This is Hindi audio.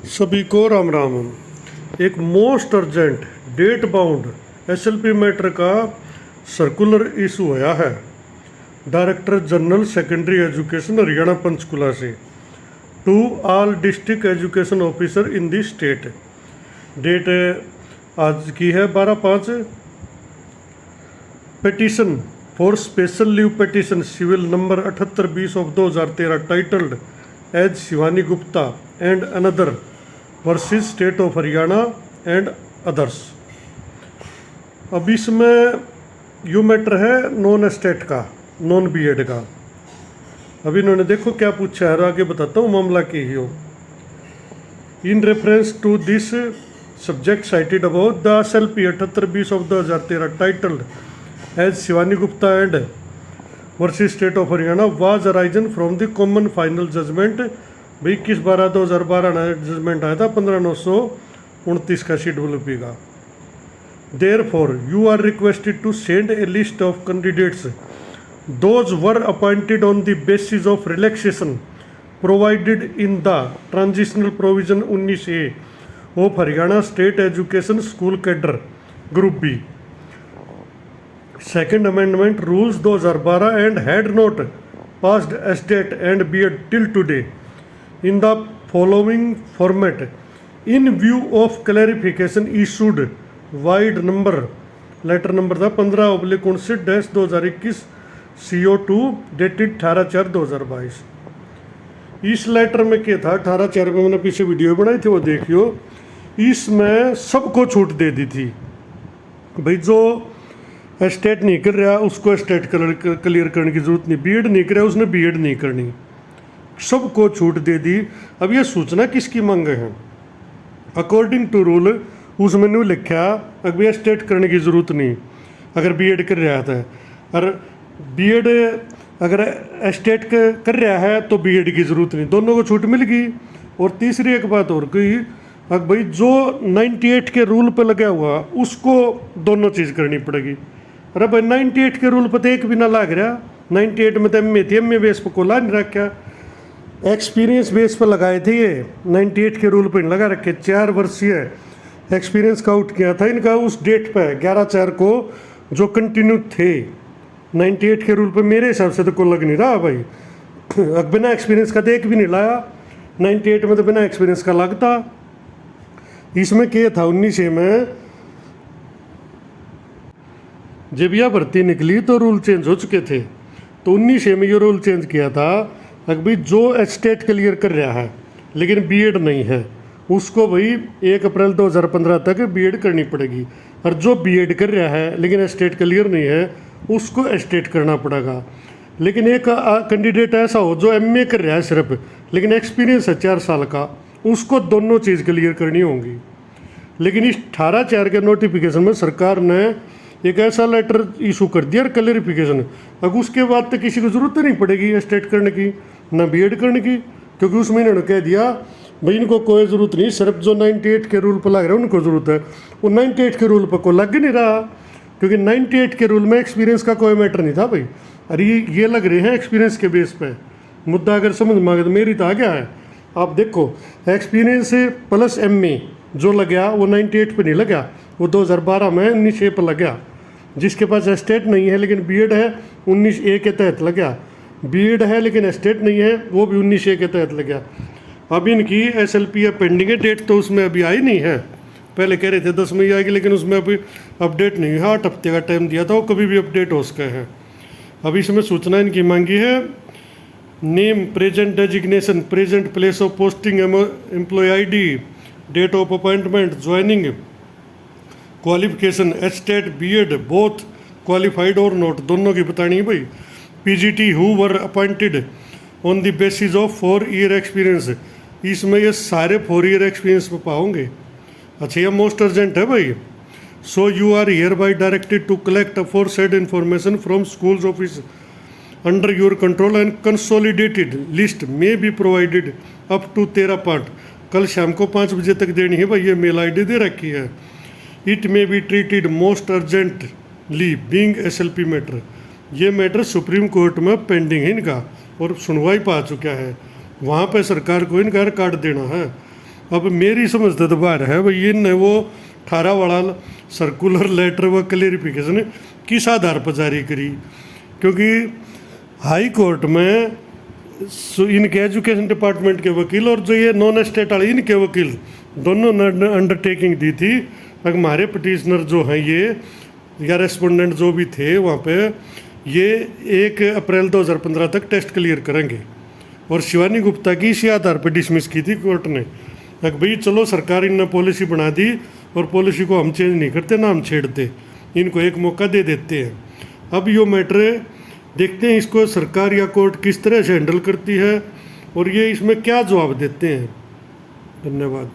सभी को राम राम। एक most urgent date bound SLP matter का सर्कुलर इशू होया है director general secondary education Haryana Panchkula से to all district education officer in the state. Date आज की है 12/5। Petition for special leave petition civil number 7820 of 2013 titled as Shivani Gupta and another versus state of Haryana and others. अब इसमें यू मैटर है नॉन स्टेट का, नॉन बीएड का। अब इन्होंने देखो क्या पूछा है, आगे बताता हूँ मामला की ही हो। In reference to this subject cited about the SLP 7820 of 2013 titled as Shivani Gupta and versus state of Haryana was arisen from the common final judgment 21/12/2012 judgment आया था 15/929 का CWP का। Therefore, you are requested to send a list of candidates. Those were appointed on the basis of relaxation provided in the transitional provision 19A of Haryana State Education School Cadre Group B. Second Amendment Rules 2012 and had not passed SDET and BEd till today. In the following format, in view of clarification issued wide number letter number था 15/19/2021 CO2 डेटेड 18/4/2022। इस लेटर में क्या था, 18/4 में मैंने पीछे वीडियो बनाई थी वो देखियो। इसमें सबको छूट दे दी थी भाई, जो स्टेट नहीं कर रहा उसको स्टेट क्लियर करने की जरूरत नहीं, बीएड नहीं कर रहा उसने बीएड नहीं करनी, सबको छूट दे दी। अब ये सूचना किसकी मांग है? अकॉर्डिंग टू रूल उसमें नहीं लिखा अगर स्टेट करने की ज़रूरत नहीं अगर बीएड कर रहा था, और बीएड अगर स्टेट कर रहा है तो बीएड की ज़रूरत नहीं, दोनों को छूट मिल गई। और तीसरी एक बात और कही, अगर भाई जो 98 के रूल पर लगा हुआ उसको दोनों चीज़ करनी पड़ेगी। अरे भाई 98 के रूल पर तो एक भी ना लग रहा, 98 में तो एम ए बेस पर को ला नहीं रखा, एक्सपीरियंस बेस पर लगाए थे ये, 98 के रूल पर लगा रखे। 4 वर्षीय एक्सपीरियंस काउंट किया था इनका उस डेट पर 11/4 को जो कंटिन्यू थे 98 के रूल पर। मेरे हिसाब से तो कोई लग नहीं रहा भाई, बिना एक्सपीरियंस का तो एक भी नहीं लाया, 98 में तो बिना एक्सपीरियंस का लगता। इसमें क्या था 19 में जब यह भर्ती निकली तो रूल चेंज हो चुके थे, तो 19 में ये रूल चेंज किया था अगर भाई जो स्टेट क्लियर कर रहा है लेकिन बीएड नहीं है उसको भाई 1 अप्रैल 2015 तक बीएड करनी पड़ेगी, और जो बीएड कर रहा है लेकिन स्टेट क्लियर नहीं है उसको स्टेट करना पड़ेगा। लेकिन एक कैंडिडेट ऐसा हो जो एमए कर रहा है सिर्फ लेकिन एक्सपीरियंस है 4 साल का, उसको दोनों चीज़ क्लियर करनी होंगी। लेकिन इस 18/4 के नोटिफिकेशन में सरकार ने एक ऐसा लेटर इशू कर दिया क्लैरिफिकेशन, अब उसके बाद तो किसी को ज़रूरत नहीं पड़ेगी स्टेट करने की ना बीएड करने की, क्योंकि उसमें इन्होंने कह दिया भाई इनको कोई ज़रूरत नहीं, सिर्फ जो 98 के रूल पर लग रहा है उनको ज़रूरत है। वो 98 के रूल पर कोई लग नहीं रहा, क्योंकि 98 के रूल में एक्सपीरियंस का कोई मैटर नहीं था भाई। अरे ये लग रहे हैं एक्सपीरियंस के बेस पे। मुद्दा अगर समझ में आ गया तो मेरी तो आ गया है। आप देखो एक्सपीरियंस प्लस एमए जो लगा वो 98 पे नहीं लगा, वो 2012 में 19A पर लगा। जिसके पास स्टेट नहीं है लेकिन बीएड है 19A के तहत लगा, बीएड है लेकिन स्टेट नहीं है वो भी 19A के तहत लगा। अब इनकी एसएलपी पेंडिंग है, डेट तो उसमें अभी आई नहीं है, पहले कह रहे थे 10 में आएगी लेकिन उसमें अभी अपडेट नहीं है। 8 हफ्ते का टाइम दिया था, वो कभी भी अपडेट हो सका है। अब इसमें सूचना इनकी मांगी है name, present designation, present place of posting, employ ID, date of appointment, joining, qualification state BEd both qualified और नॉट, दोनों की बतानी है भाई। PGT who were appointed on the basis of 4 year experience, इसमें ये सारे 4 ईयर एक्सपीरियंस पे पाओगे। अच्छा ये मोस्ट अर्जेंट है भाई। So you are hereby directed to collect aforesaid information from schools office under your control and consolidated list may be provided up to 13 part. कल शाम को 5 बजे तक देनी है भाई, ये मेल आईडी दे रखी है। It may be treated most urgently being SLP matter, ये मैटर सुप्रीम कोर्ट में पेंडिंग है इनका और सुनवाई पा चुका है, वहाँ पे सरकार को इनका कार्ड देना है। अब मेरी समझ तो बाहर है भाई, इनने वो 18 वाला सर्कुलर लेटर व क्लेरिफिकेशन किस आधार पर जारी करी? क्योंकि हाई कोर्ट में इनके एजुकेशन डिपार्टमेंट के वकील और जो ये नॉन स्टेट वाले इनके वकील दोनों ने अंडरटेकिंग दी थी कि हमारे पिटिशनर जो हैं ये या रेस्पोंडेंट जो भी थे वहाँ पे, ये 1 अप्रैल 2015 तक टेस्ट क्लियर करेंगे। और शिवानी गुप्ता की इसी आधार पर डिसमिस की थी कोर्ट ने कि भाई चलो सरकार इनने पॉलिसी बना दी और पॉलिसी को हम चेंज नहीं करते ना हम छेड़ते, इनको एक मौका दे देते हैं। अब यो मैटर देखते हैं इसको सरकार या कोर्ट किस तरह से हैंडल करती है और ये इसमें क्या जवाब देते हैं। धन्यवाद।